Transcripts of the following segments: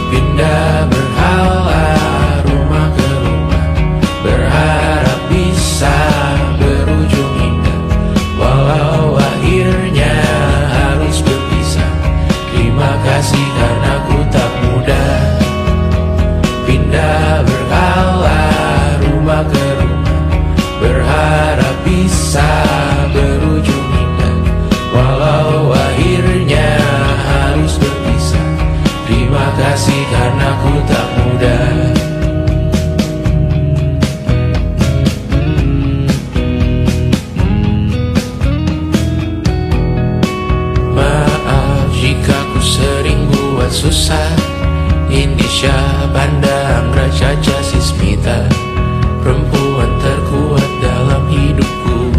Pindah berhala rumah ke rumah, berharap bisa berujung indah, walau akhirnya harus berpisah. Terima kasih karena ku tak mudah. Pindah berhala rumah ke rumah, berharap bisa berujung indah, walau akhirnya harus berpisah. Terima kasih karena ku tak mudah. Maaf jika ku sering buat susah. Indonesia, Banda, Anggra, Caca, Sismita, perempuan terkuat dalam hidupku.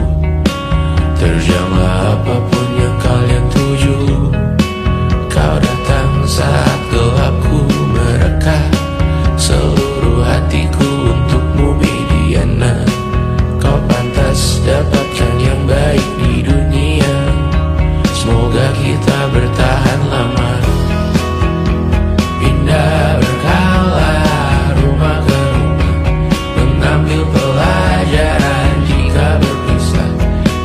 Terjanglah apapun yang kalian tuju. Kau datang saat gelapku mereka, seluruh hatiku untukmu Mediana. Kau pantas dapatkan yang baik di dunia, semoga kita bertahan lama. Pindah berkala rumah ke rumah, mengambil pelajaran jika berpisah.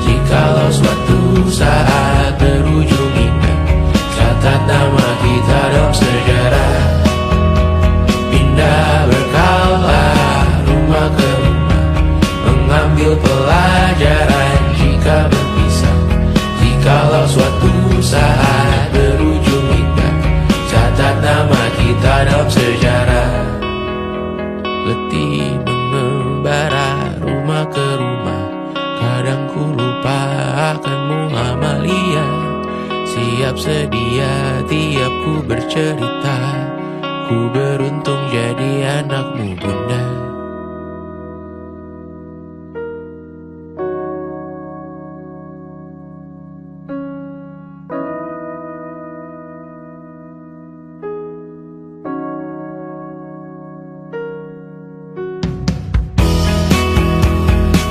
Jikalau suatu saat berujung indah, catat nama kita dalam sejarah. Pindah berkala rumah ke rumah, mengambil pelajaran jika berpisah. Jikalau suatu saat berujung indah, catat nama kita dalam sejarah. Letih mengembara rumah ke rumah, kadang ku lupa akanmu Amalia. Siap sedia tiap ku bercerita, ku beruntung jadi anakmu bunda.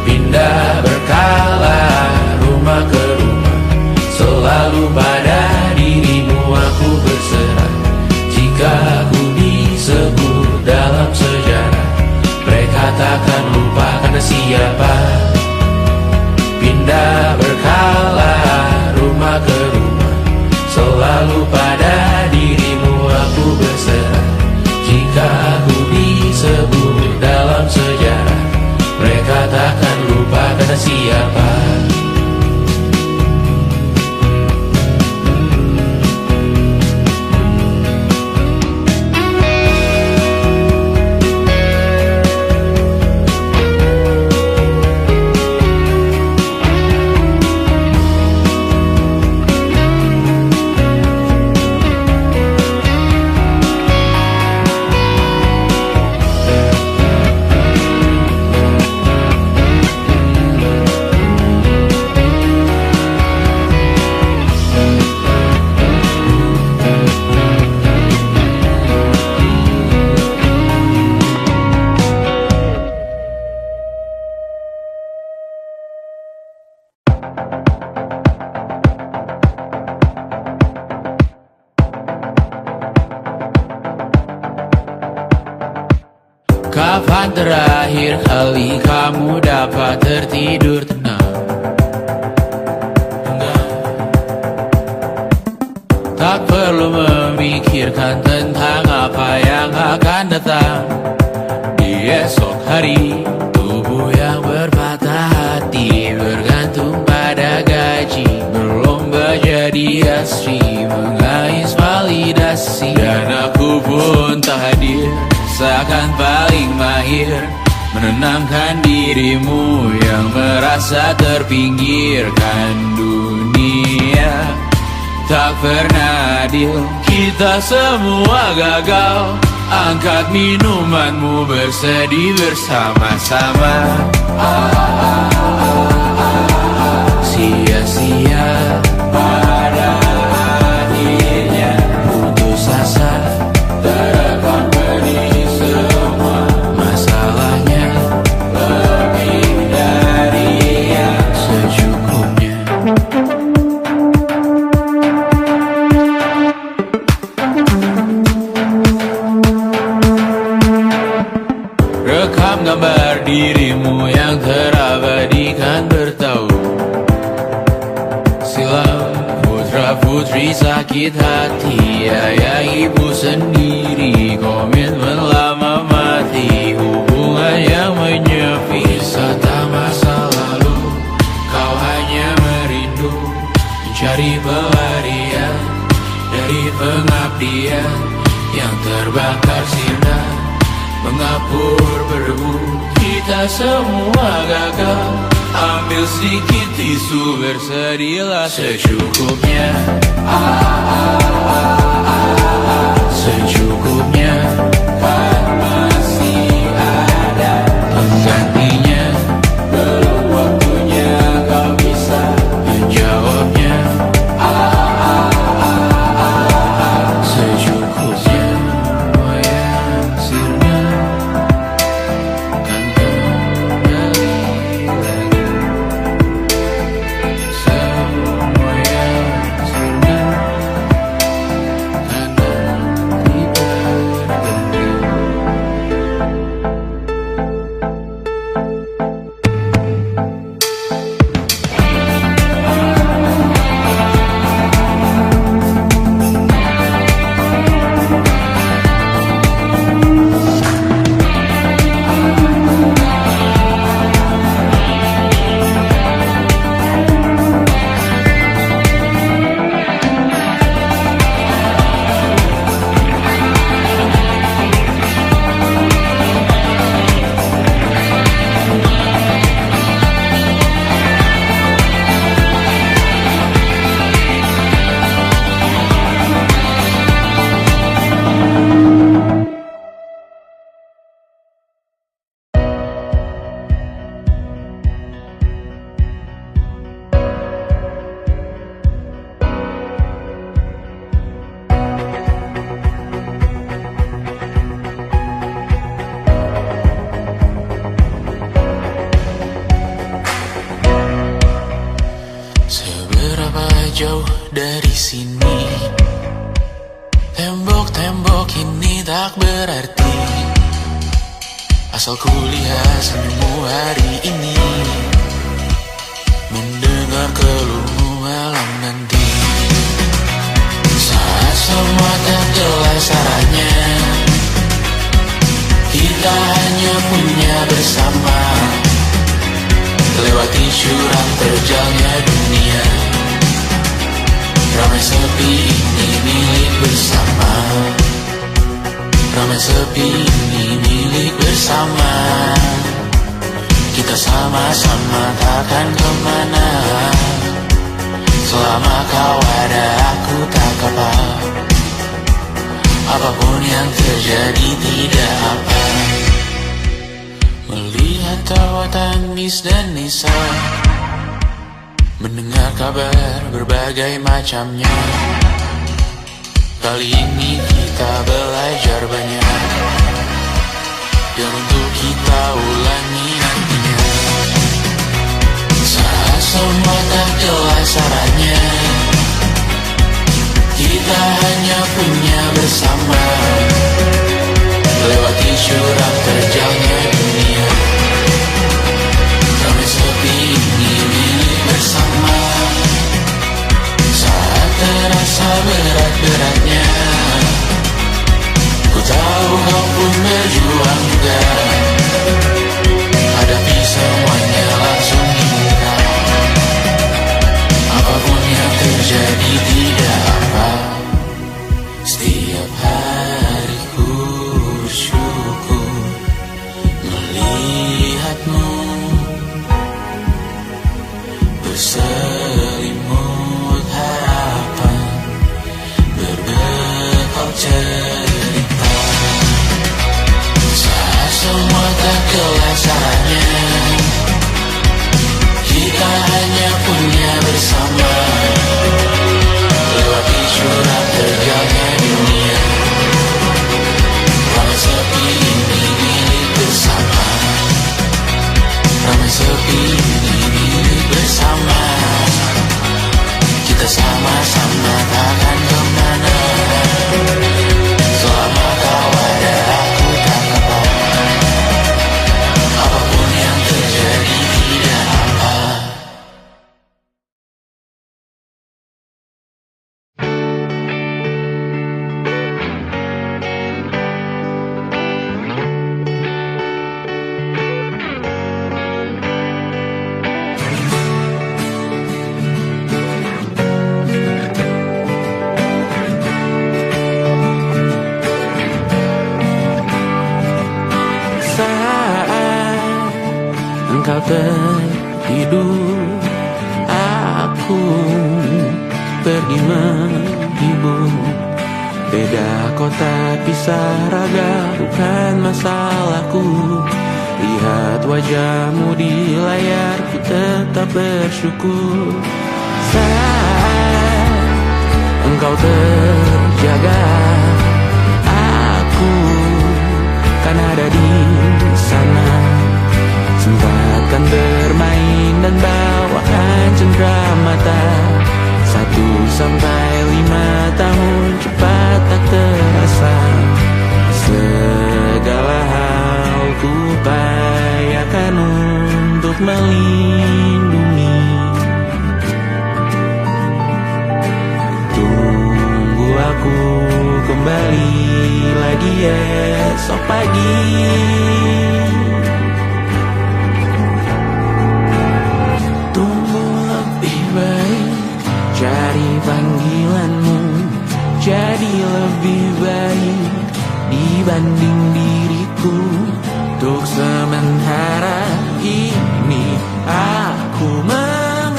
Pindah berkala rumah ke rumah, selalu pada dirimu aku berserah. Jika aku disebut dalam sejarah, mereka takkan lupa karena siapa. Pindah berkala rumah ke rumah, selalu pada dirimu aku berserah. Jika aku disebut dalam sejarah, mereka takkan lupa karena siapa. Kapan terakhir kali kamu dapat tertidur tenang? Tak perlu memikirkan tentang apa yang akan datang di esok hari. Tubuh yang berpatah hati bergantung pada gaji, berlomba jadi asri, mengais validasi. Dan aku pun tak hadir, seakan paling mahir menenangkan dirimu yang merasa terpinggirkan dunia. Tak pernah adil, kita semua gagal. Angkat minumanmu, bersedih bersama-sama. Sia-sia pada akhirnya putus asa, terekam pedih semua. Masalahnya lebih dari yang secukupnya. dirimu yang terabadikan bertahu. Silam putra putri sakit hati, ayah ibu sendiri, komitmen lama mati, hubungan yang menyepi. Wisata masa lalu, kau hanya merindu, mencari pelarian dari pengabdian yang terbakar sinar, mengapur berdebu. Kita semua gagal, ambil sedikit tisu, bersedilah secukupnya. Secukupnya, kan masih ada penggantinya. Belum waktunya kau bisa menjawabnya. Secukupnya, wayang sirna kan kembali lagi. Semua yang sirna kan nanti berganti. Seberapa jauh dari sini, tembok-tembok ini tak berarti, asal ku lihat senyummu hari ini, mendengar keluhmu malam nanti. Saat semua tak jelas arahnya, kita hanya punya bersama, lewati jurang terjalnya dunia. Ramai sepi ini milik bersama, ramai sepi ini milik bersama. Kita sama-sama takkan kemana, selama kau ada aku tak apa. Apapun yang terjadi tidak apa. Melihat tawa tangis dan nisa, mendengar kabar berbagai macamnya. Kali ini kita belajar banyak, yang untuk kita ulangi nantinya. Saat semua tak jelas arahnya, kita hanya punya bersama, lewati jurang terjalnya dunia. Ramai sepi ini milik bersama, saat terasa berat-beratnya, ku tahu kau pun berjuang juga. Hadapi semuanya langsung dibuka, apapun yang terjadi tidak apa. Setiap hari Engkau tertidur, aku pergi menghibur. Beda kota pisah raga bukan masalahku. Lihat wajahmu di layar, ku tetap bersyukur. Saat engkau terjaga, aku kan ada di sana. Sempatkan bermain dan bawakan cenderamata. 1-5 tahun cepat tak terasa. Segala hal ku upayakan untuk melindungi. Tunggu aku kembali lagi esok pagi. Cari panggilanmu jadi lebih baik dibanding diriku. Untuk sementara ini aku mengembara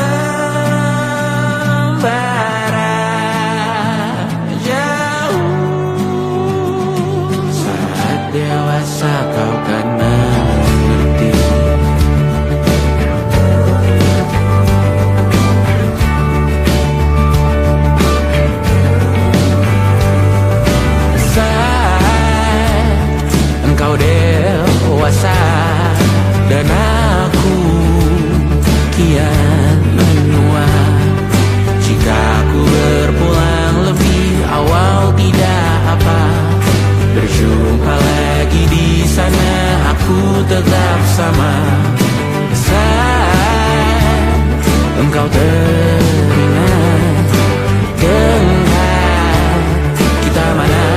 jauh. Saat dewasa kau kan mengerti. Engkau dewasa dan aku kian menua. Jika aku berpulang lebih awal tidak apa. Berjumpa lagi di sana, aku tetap sama. Saat engkau teringat dengan kita mana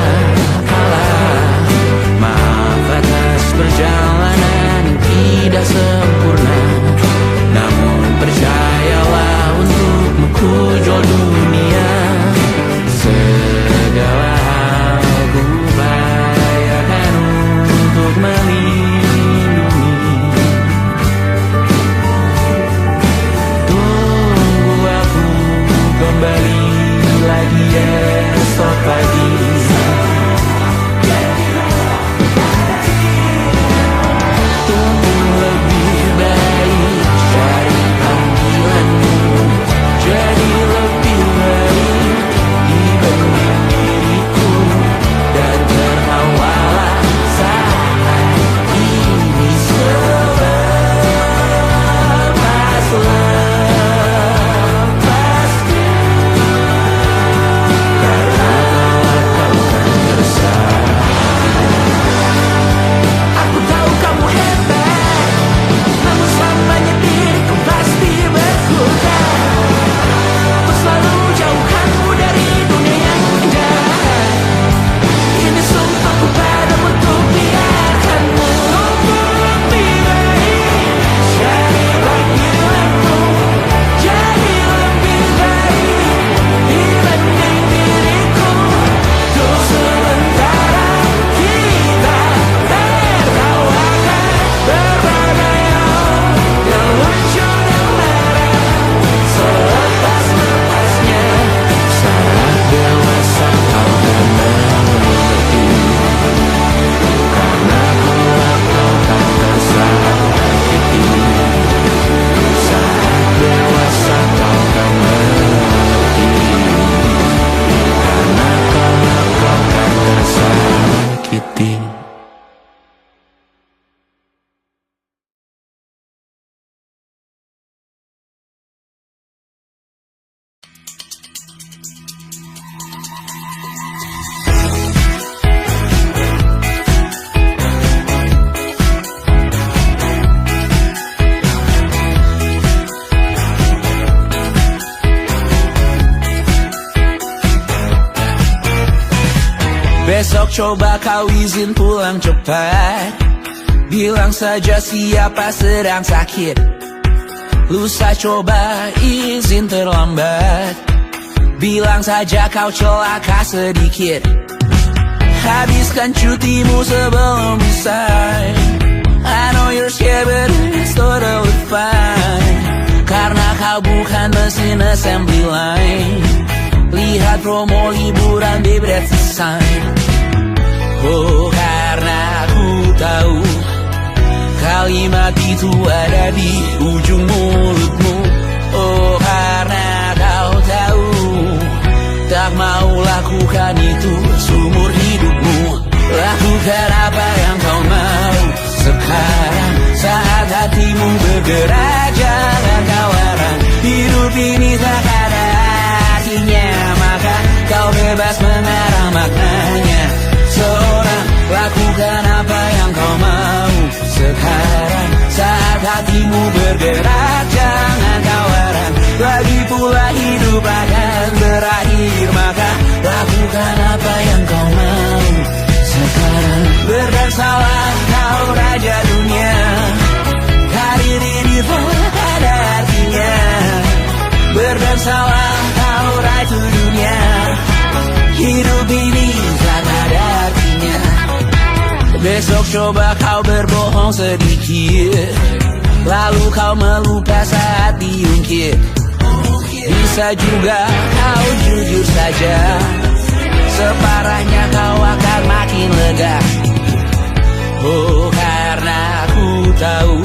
perjalanan tidak sempurna, namun percayalah untukmu ku jual dunia. Segala hal ku upayakan untuk melindungi. Tunggu aku kembali lagi esok pagi. Besok coba kau izin pulang cepat. Bilang saja siapa sedang sakit. Lusa coba izin terlambat. Bilang saja kau celaka sedikit. Habiskan cutimu sebelum bisa. I know you're scared but it's totally Kau bukan mesin assembly line. Lihat promo liburan bebret design. Oh, karena ku tahu kalimat itu ada di ujung mulutmu. Oh, karena kau tahu tak mau lakukan itu seumur hidupmu. Lakukan apa yang kau mau sekarang, saat hatimu bergerak. Jangan kau larang, hidup ini tak ada artinya, maka kau bebas mengarang maknanya. Seorang, lakukan apa yang kau mau sekarang, saat hatimu bergerak. Jangan kau larang, lagi pula hidup akan berakhir, maka lakukan apa yang kau mau sekarang. Berdansalah kau raja dunia, karir ini tak ada artinya. Berdansalah kau ratu dunia, hidup ini tak ada artinya. Besok coba kau berbohong sedikit, lalu kau melupa saat diungkit. Bisa juga kau jujur saja, separahnya kau akan makin lega. Oh, karena ku tahu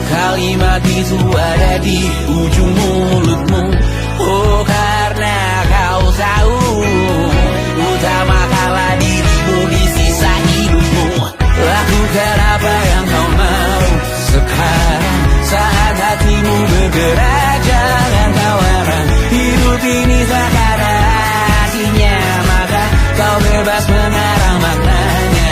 kalimat itu ada di ujung mulutmu. Oh, karena kau tahu utamakanlah dirimu di sisa hidupmu. Lakukan apa yang kau mau sekarang, saat hatimu bergerak. Jangan kau larang, hidup ini tak ada artinya, maka kau bebas mengarang maknanya.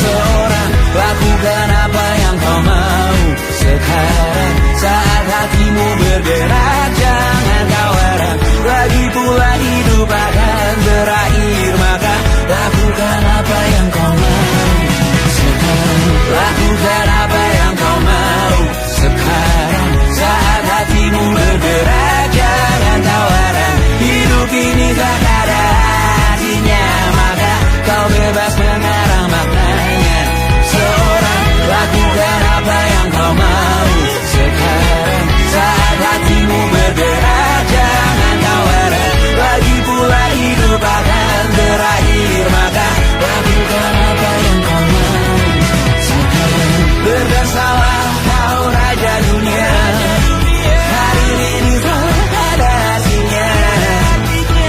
Seorang, lakukan apa yang kau mau sekarang, saat hatimu bergerak. Jangan kau larang, lagi pula hidup akan berakhir, maka lakukan apa yang kau mau sekarang. Lakukan apa yang kau mau sekarang, saat hatimu bergerak. Jangan kau larang, hidup ini tak ada artinya, maka kau bebas mengarang maknanya. Seorang, lakukan apa yang kau mau sekarang, saat hatimu bergerak. Jangan kau larang, lagi pula hidup akan berakhir, maka lakukan apa yang kau mau sekarang. Berdansalah kau raja dunia, karir ini tak ada artinya.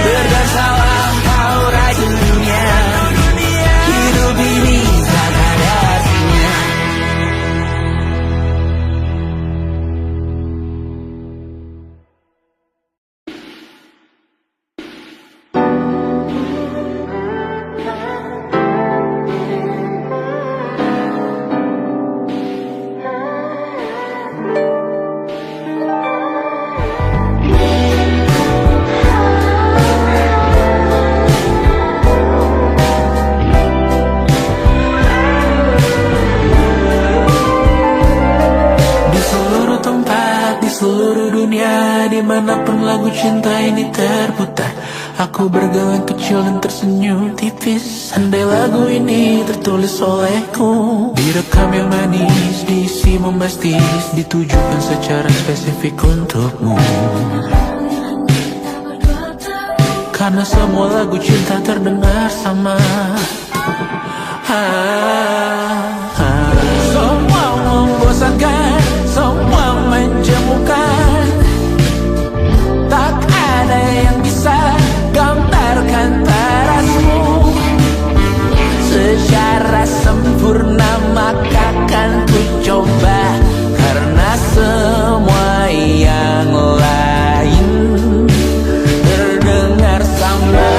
Berdansalah kau raja dunia, hidup ini tak ada artinya. Seluruh dunia, dimanapun lagu cinta ini terputar, aku bergawan kecil dan tersenyum tipis. Andai lagu ini tertulis olehku, direkam yang manis, diisi bombastis, ditujukan secara spesifik untukmu. Karena semua lagu cinta terdengar sama. Semua membosankan, semua menjemukan, tak ada yang bisa gambarkan tarasmu secara sempurna, maka kan ku coba. Karena semua yang lain terdengar sama.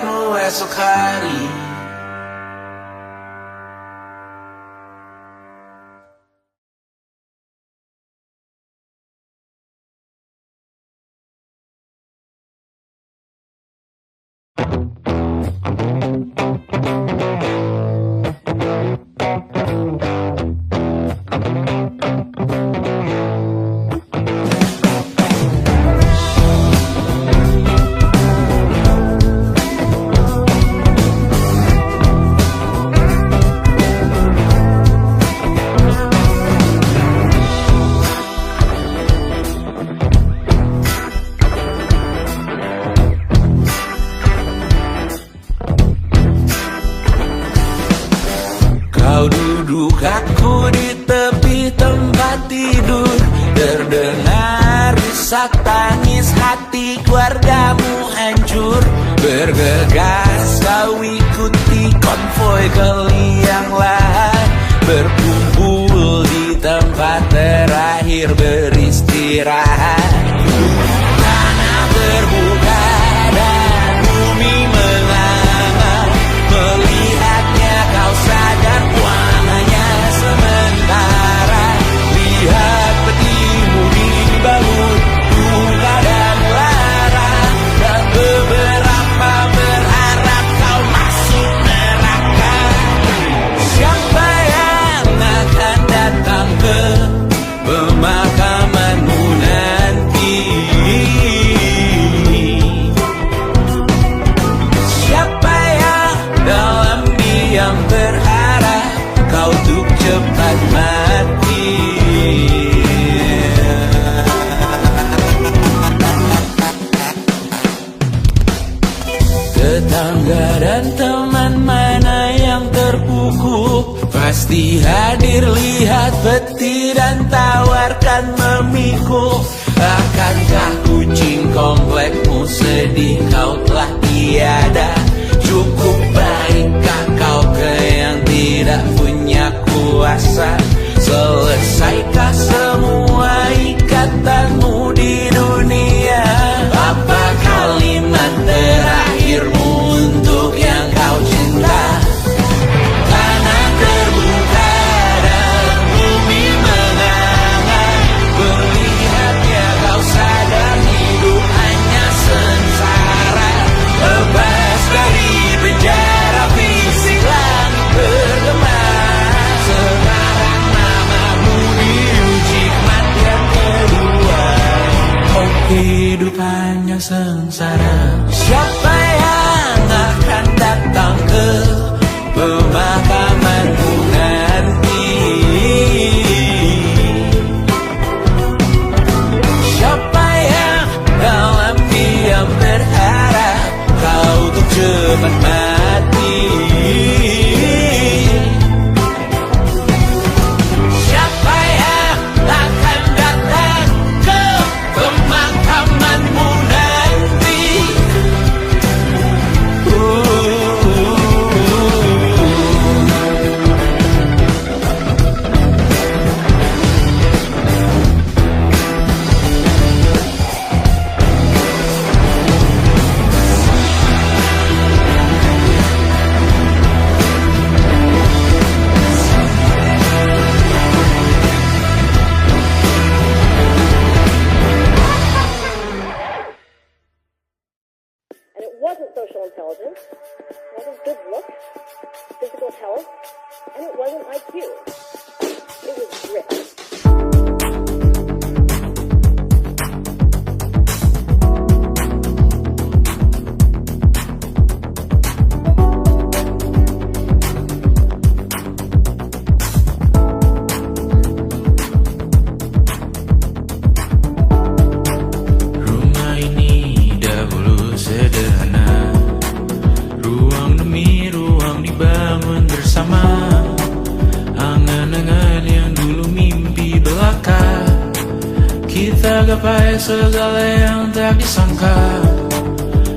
melihatmu esok hari. Kau duduk, aku di tepi tempat tidur. Terdengar isak tangis hati keluargamu hancur. Bergegas kau ikuti konvoi ke liang lahat. Berkumpul di tempat terakhir beristirahat. Tanah terbuka dan bumi menganga. Melihatnya kau sadar hanya sementara. Lihat petimu dibalut duka dan lara. Dan beberapa berharap kau masuk neraka. Siapa yang akan datang ke pemakamanmu nanti? Siapa yang dalam diam berharap kau untuk cepat mati? Tetangga dan teman mana yang terpukul? Pasti hadir lihat peti dan tawarkan memikul. Akankah kucing komplekmu sedih kau telah tiada? Cukup baikkah kau ke yang tidak punya kuasa? Selesaikah semua ikatanmu di dunia? Apa kalimat terakhirmu untuk yang kau cinta? Tanah terbuka dan bumi menganga. Melihatnya kau sadar hidup hanya sengsara. Lepas dari penjara fisik langit bergema. Sekarang namamu diuji kematian kedua. Oh, hidup hanya sengsara. Siapa yang akan datang ke pemakamanmu nanti? Siapa yang dalam diam berharap kau untuk cepat mati? Siapa yang akan datang ke pemakamanmu nanti? And it wasn't social intelligence, it wasn't good looks, physical health, and it wasn't IQ. It was grit. Rumah ini dahulu sederhana. Ruang demi ruang dibangun bersama. Angan-angan yang dulu mimpi belaka. Kita gapai segala yang tak disangka.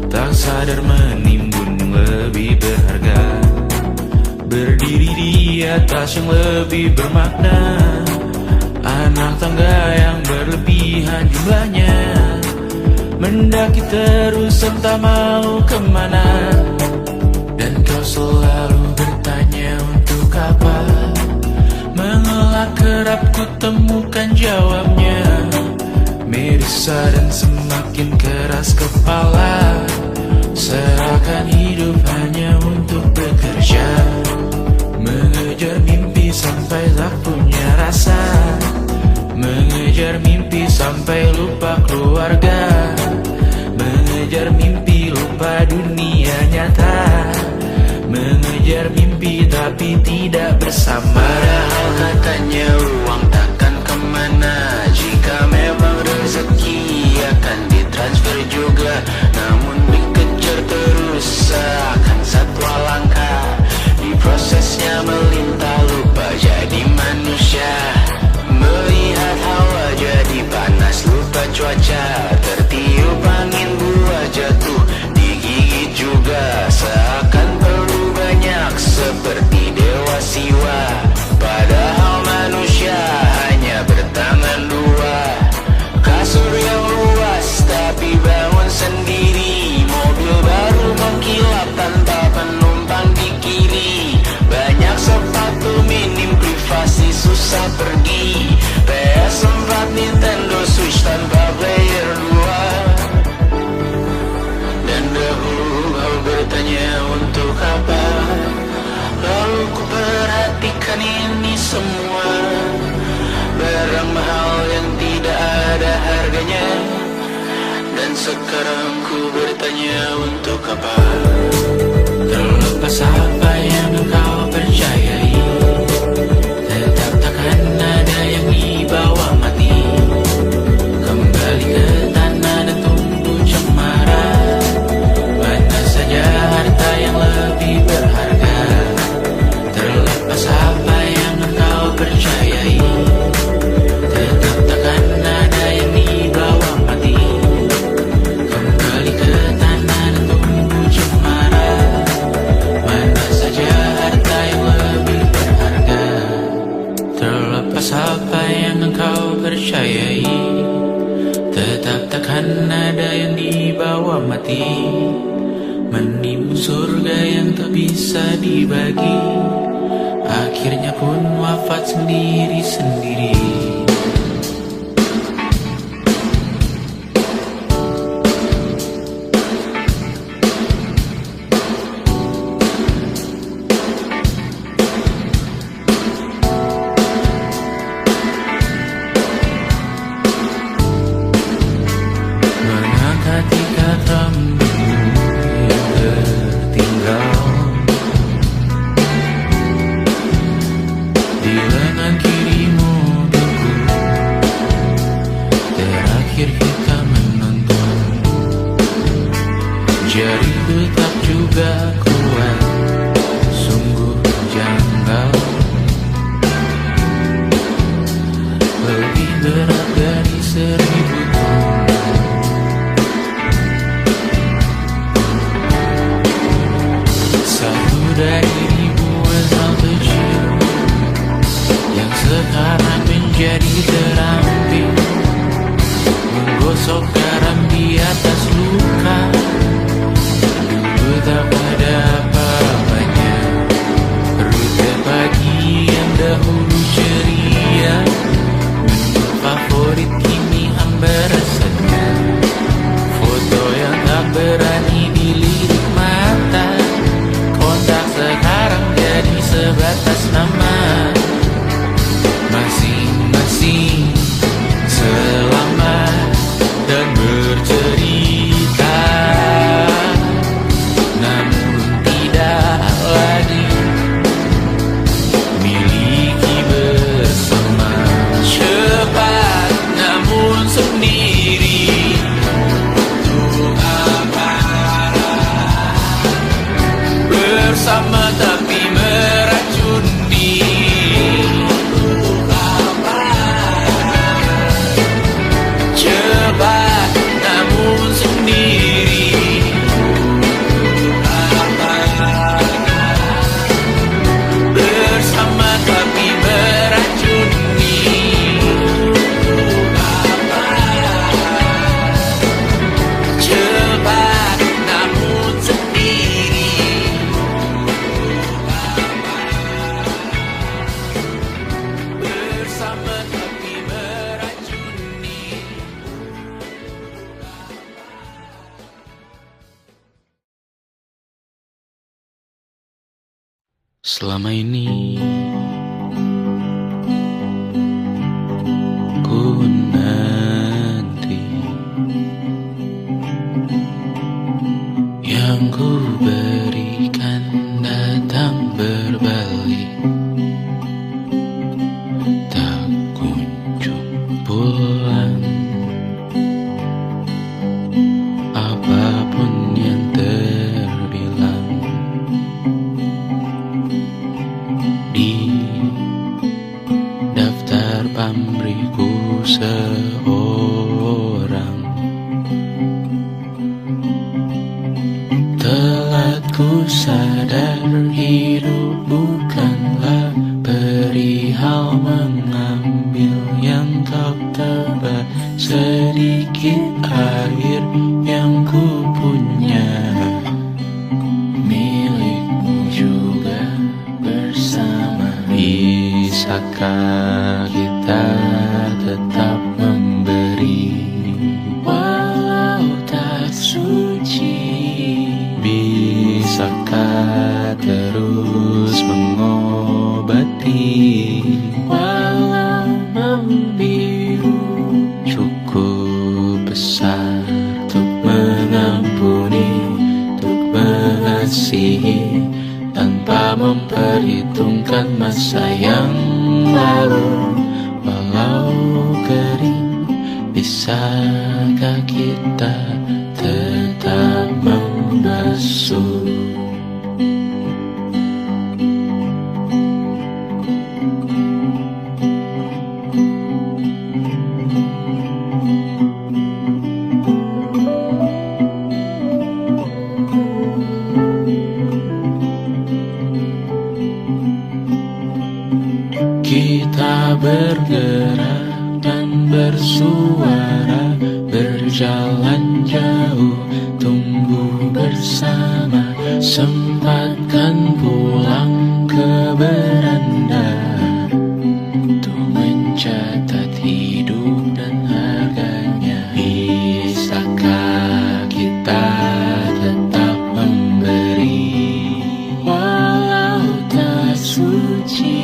Tak sadar menimbun yang lebih berharga. Berdiri di atas yang lebih bermakna. Anak tangga yang berlebihan jumlahnya. Mendaki terus entah mau kemana. dunia nyata, mengejar mimpi tapi tidak bersama. Padahal katanya uang takkan kemana, jika memang rezeki akan ditransfer juga. Namun dikejar terus seakan satwa langka, di prosesnya melintas lupa jadi manusia. Melihat hawa jadi panas lupa cuaca, tertiup angin buah jatuh digigit juga. Seakan perlu banyak seperti dewa siwa, padahal manusia hanya bertangan dua. Kasur yang luas tapi bangun sendiri, mobil baru mengkilap tanpa penumpang di kiri. Banyak sepatu minim privasi susah pergi, PS4 Nintendo Switch tanpa player 2. Dan dahulu kau bertanya untuk apa, lalu ku perhatikan ini semua. Barang mahal yang tidak ada harganya, dan sekarang ku bertanya untuk apa. Terlepas apa yang engkau percayai, tetap takkan ada yang dibawa mati. Kembali ke tanah dan tunggu cemara, mana saja harta yang lebih berharga. Terlepas apa yang engkau percayai, tetap takkan ada yang dibawa mati. Kembali ke tanah dan tunggu cemara, mana saja harta yang lebih berharga. Terlepas apa yang engkau percayai, tetap takkan ada yang dibawa mati. Menimbun surga yang tak bisa dibagi, akhirnya pun wafat sendiri-sendiri. Mengangkati katamu yang tertinggal di lengan kirimu, mobilku. Terakhir kita menonton, jari detak juga kuat, sungguh janggal. Lebih berat dari 1000 ton. Satu dari ribuan hal kecil yang sekarang menjadi terampil, menggosok garam di atas luka. Dulu tak ada apa-apanya, rute pagi yang dahulu ceria, menu favorit kini hambar rasanya. Foto yang tak berani dilirik mata, kontak sekarang jadi sebatas nama. Masing-masing selamat dan bercerita, namun tidak lagi miliki bersama. Cepat namun sendiri, untuk apa? Bersama tapi meracuni, untuk apa? Cepat namun sendiri, untuk apa? Bersama tapi meracuni, untuk apa? Cepat namun sendiri, bersama tapi meracuni. Selama ini ku nanti yang ku berikan datang berbalik, tak kunjung pulang. Apapun yang terbilang di daftar pamrihku seorang, telah ku sadar hidup bukanlah perihal mengambil yang kau tebak. Sedikit air yang ku punya milikmu juga bersama. Bisakah kita tetap memberi walau tak suci? Bisakah terus mengobati walau membiru? Cukup besar untuk mengampuni, untuk mengasihi, tanpa memperhitungkan masa yang lalu. Walau kering, bisakah kita tetap membasuh? Kita bergerak dan bersuara, berjalan jauh, tumbuh bersama. Sempatkan pulang ke beranda untuk mencatat hidup dan harganya. Bisakah kita tetap memberi walau tak suci?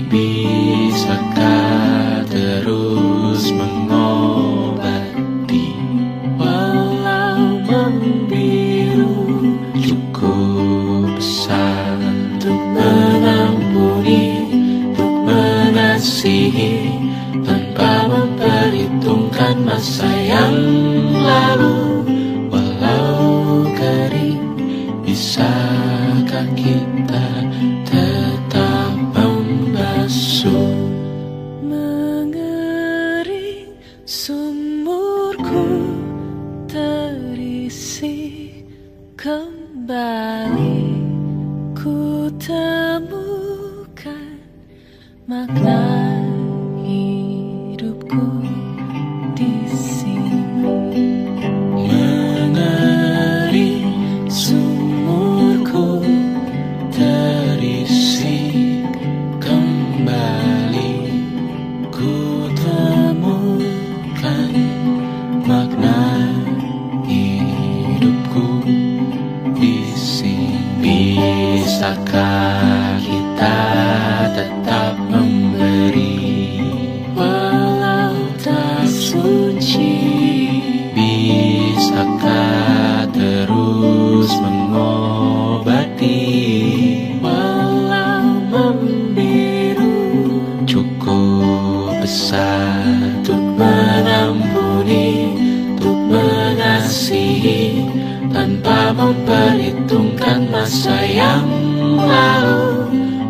Bisakah terus mengobati walau membiru? Cukup besar untuk mengampuni, untuk mengasihi, tanpa memperhitungkan masa yang lalu. Walau kering, bisakah kita tetap membasuh? Mengering sumurku terisi kembali, ku temukan makna hidupku di sini. Mengering sumurku terisi kembali, ku temukan makna hidupku di sini. Bisakah kita tetap memberi walau tak suci? Bisakah terus mengobati walau membiru? Cukup besar untuk mengampuni, untuk mengasihi, tanpa memperhitungkan masa yang lalu.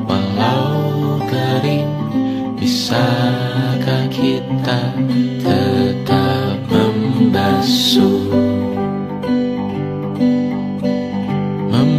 Walau kering, bisakah kita tetap membasuh? Membasuh.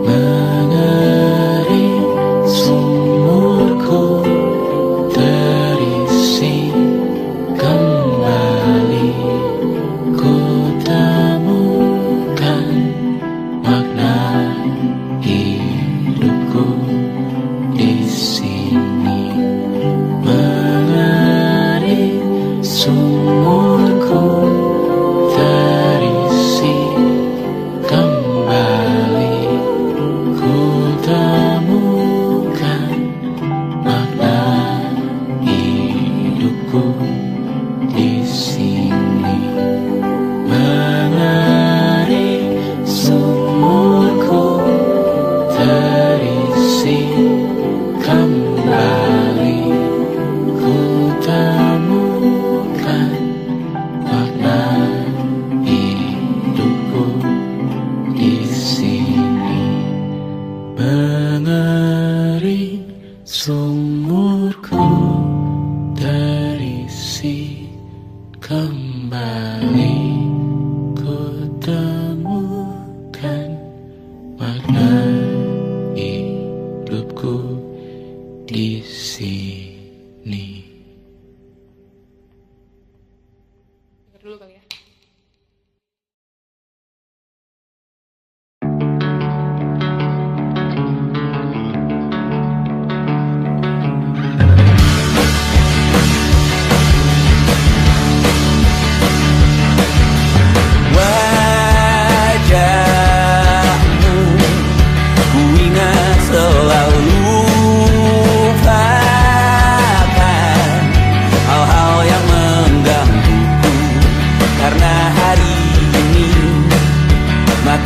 Mengering sumurku terisi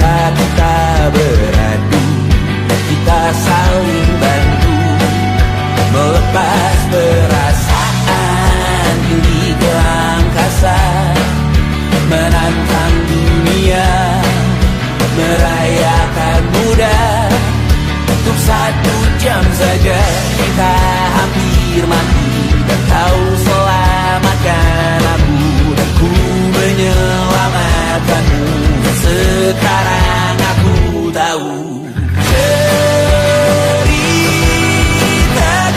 tempat kita beradu, kita saling bantu melepas perasaan tinggi ke angkasa, menantang dunia, merayakan muda. Untuk 1 jam saja kita hampir mati, dan kau selamatkan aku, dan ku menyelamatkanmu. Sekarang aku tahu cerita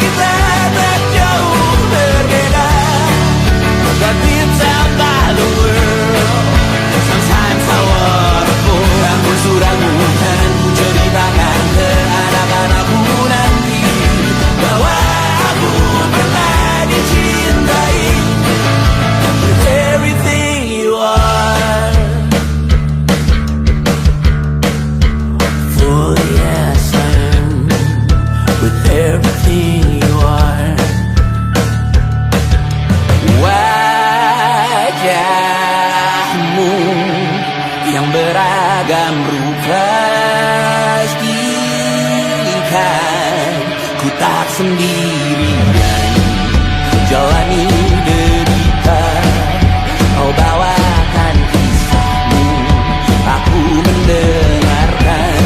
kita tak jauh berbeda, but it's about the world. Sometimes I wanna go. Namun suratmu dan ku ceritakan ke anak-anakku nanti bahwa aku pernah dicintai with everything you are. For yes I am with everything you are. Wajahmu yang beragam rupa, pastikan ku tak sendirian jalani derita. Kau bawakan kisahmu, aku mendengarkan.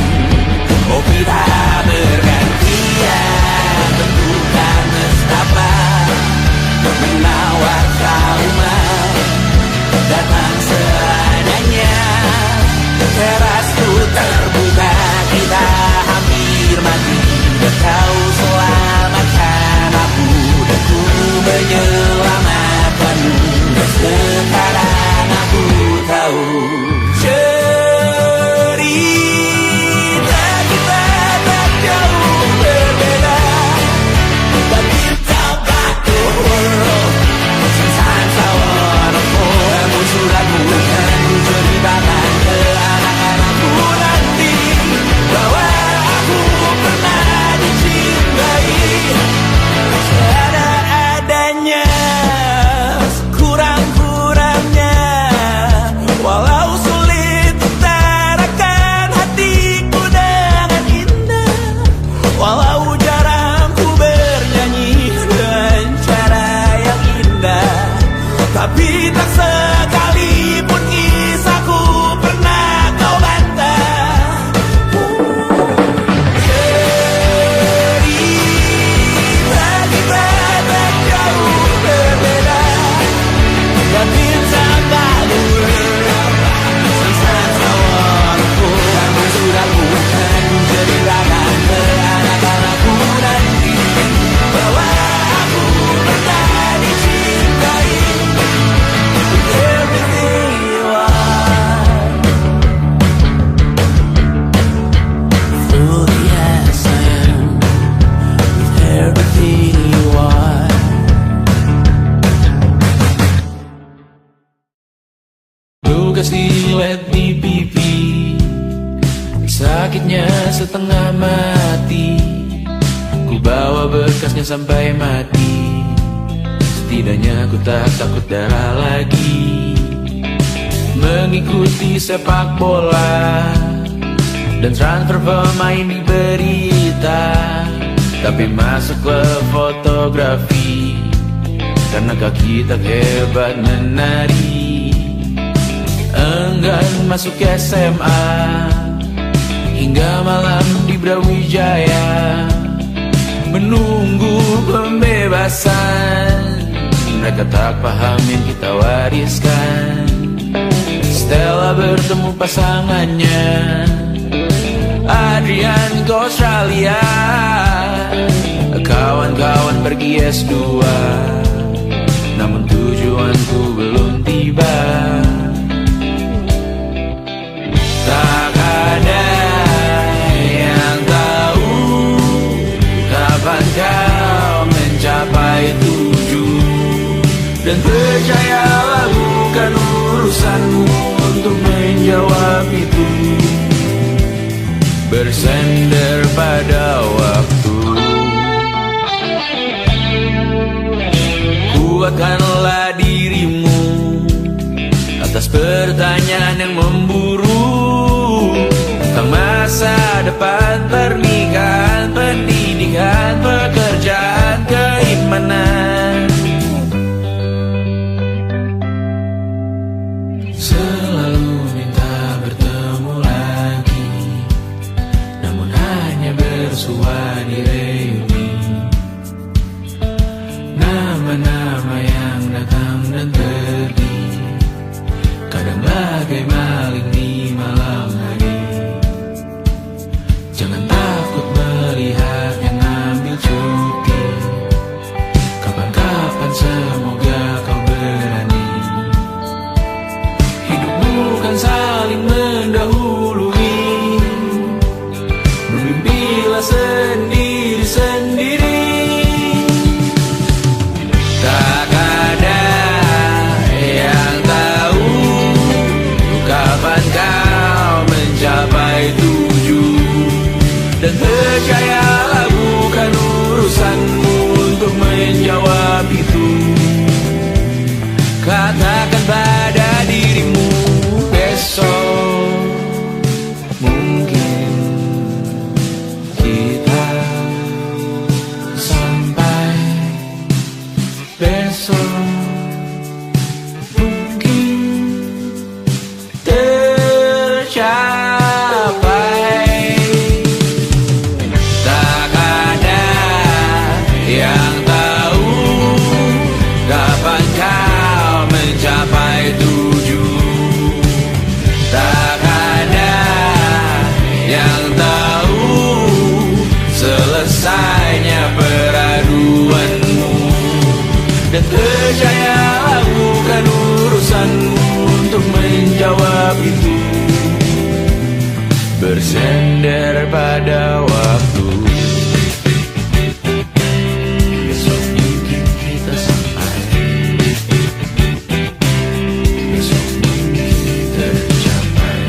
Oh kita bergantian bentukan nestapa, menawar trauma, datang seadanya. Terasku terbuka, kita hampir mati, dan kau selamatkan aku, dan ku menyelamatkanmu. Sekarang aku tahu cerita kita tak jauh berbeda, but it's about the world. Sometimes I wanna fall. Namun suratmu dan ku ceritakan ke anak-anakku nanti bahwa aku pernah dicintai seada-adanya, sekurang-kurangnya. Walau sulit utarakan hatiku dengan indah, walau jarang ku bernyanyi dengan cara yang indah, tapi tak sekalipun kisahku pernah kau bantah. Cerita kita tak jauh berbeda, but it's about the world. Sometimes I wanna go. Namun suratmu dan ku ceritakan ke anak-anakku nanti bahwa aku pernah dicintai with everything you are. Fully yes I am with everything you are. Luka silet di pipi, sakitnya setengah mati. Ku bawa bekasnya sampai mati, setidaknya ku tak takut darah lagi. Mengikuti sepak bola dan transfer pemain di berita, tapi masuk klub fotografi karena kaki tak hebat menari. Enggan masuk SMA hingga malam di Brawijaya, menunggu pembebasan. Mereka tak paham yang kita wariskan. Stella bertemu pasangannya, Adrian ke Australia, kawan-kawan pergi S2, namun tujuanku belum tiba. Tak ada yang tahu kapan kau mencapai tujuan, dan percayalah bukan urusanmu untuk menjawab itu. Bersender pada waktu, kuatkanlah dirimu atas pertanyaan yang memburu. bersender pada waktu. Besok mungkin kita sampai, besok mungkin tercapai,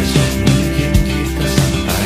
besok mungkin kita sampai.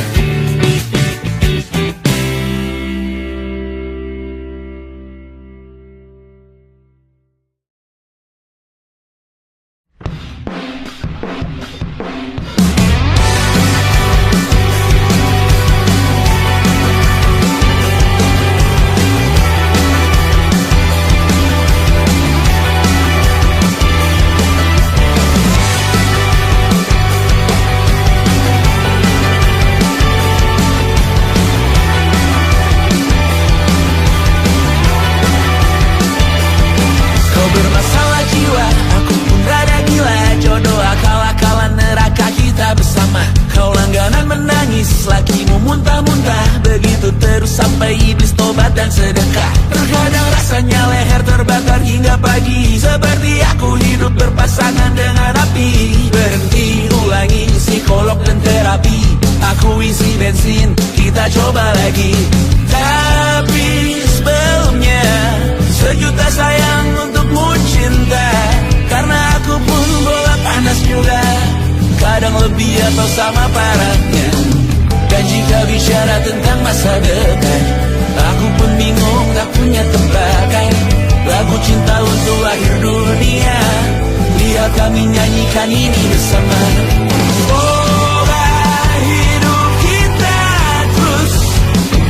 Kau bermasalah jiwa, aku pun rada gila. Jodoh akal-akalan neraka kita bersama. Kau langganan menangis, lakimu muntah-muntah. Begitu terus sampai iblis tobat dan sedekah. Terkadang rasanya leher terbakar hingga pagi. Seperti aku hidup berpasangan dengan api. Berhenti ulangi psikolog dan terapi. Aku isi bensin, kita coba lagi. Tapi sebelumnya sejuta sayang untukmu cinta. Karena aku pun bola panas juga, kadang lebih atau sama parahnya. Dan jika bicara tentang masa depan, aku pun bingung tak punya tebakan. Lagu cinta untuk akhir dunia, biar kami nyanyikan ini bersama. Semoga hidup kita terus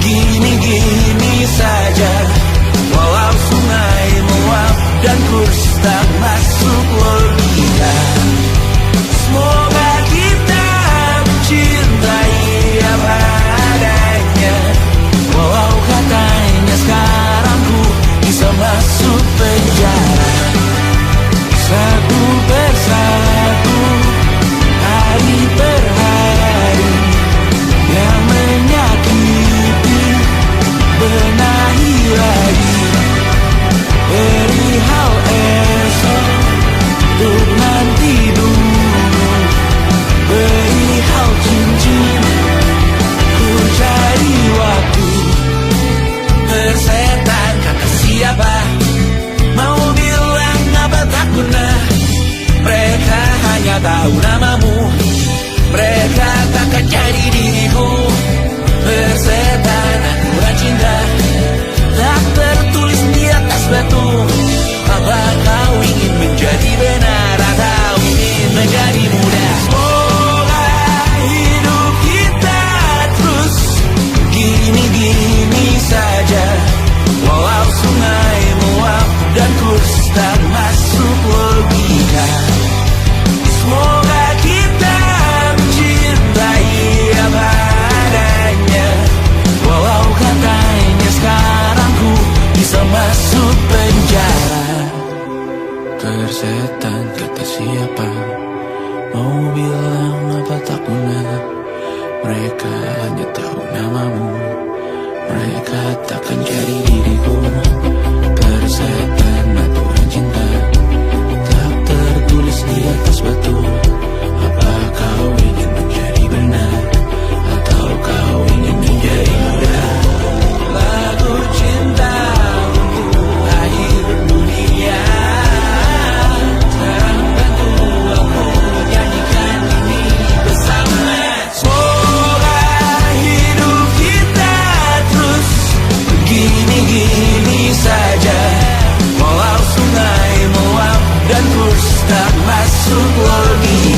gini-gini saja. Walau sungai meluap dan kurs tak masuk logika. Semoga kita mencintai apa adanya. Walau katanya sekarang ku bisa masuk penjara. Satu persatu, hari per hari, yang menyakiti benahi lagi. Perihal esok, untuk nanti dulu. Perihal cincin, ku cari waktu. Persetan kata siapa, mau bilang apa tak guna. Mereka hanya tahu namamu, mereka takkan jadi diriku. Persetan aturan cinta, tak tertulis di atas batu. Apa kau ingin menjadi benar atau ingin menjadi muda? Semoga hidup kita terus gini-gini saja. Walau sungai meluap dan kurs tak masuk logika. Semoga kita mencintai apa adanya. Walau katanya sekarang ku bisa masuk penjara. Persetan kata siapa, mau bilang apa tak guna. Mereka hanya tahu namamu, mereka takkan jadi diriku. Persetan aturan cinta, tak tertulis di atas batu. Apa kau ingin menjadi benar atau kau ingin menjadi muda? Lagu cinta untuk akhir dunia, sekarang bantu aku nyanyikan ini bersama. Semoga hidup kita terus gini-gini saja. Walau sungai meluap dan kurs tak masuk logika.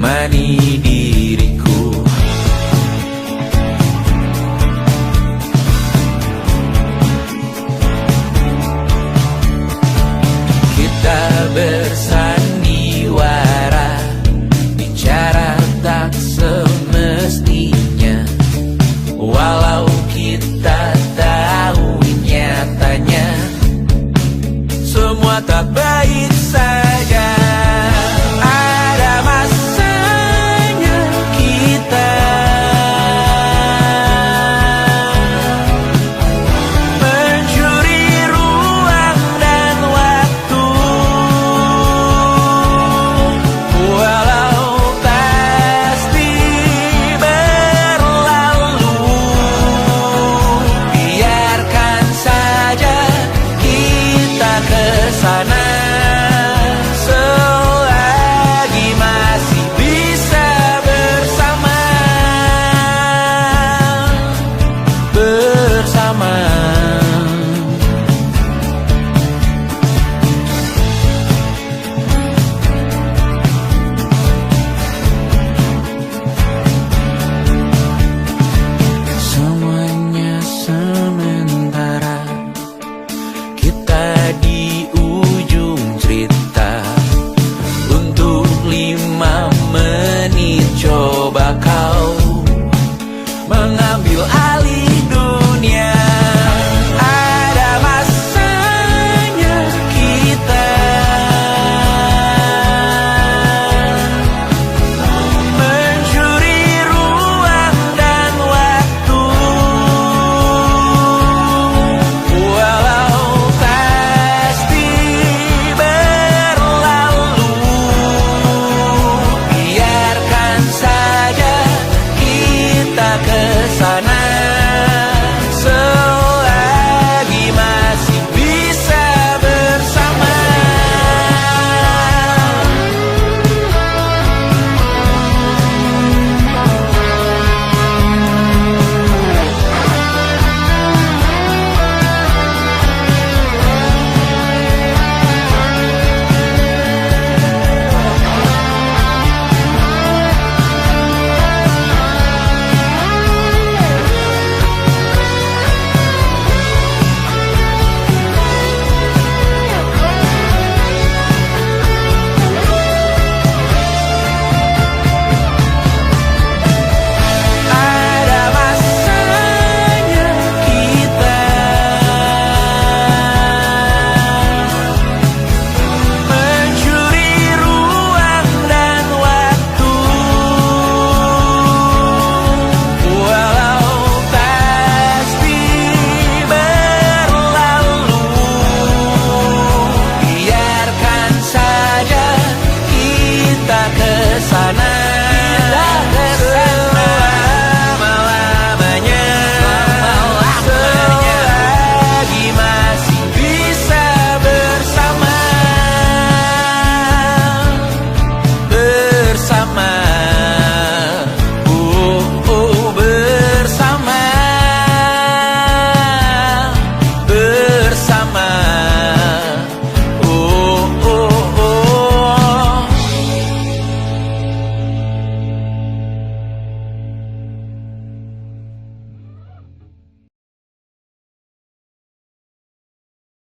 menemani dia.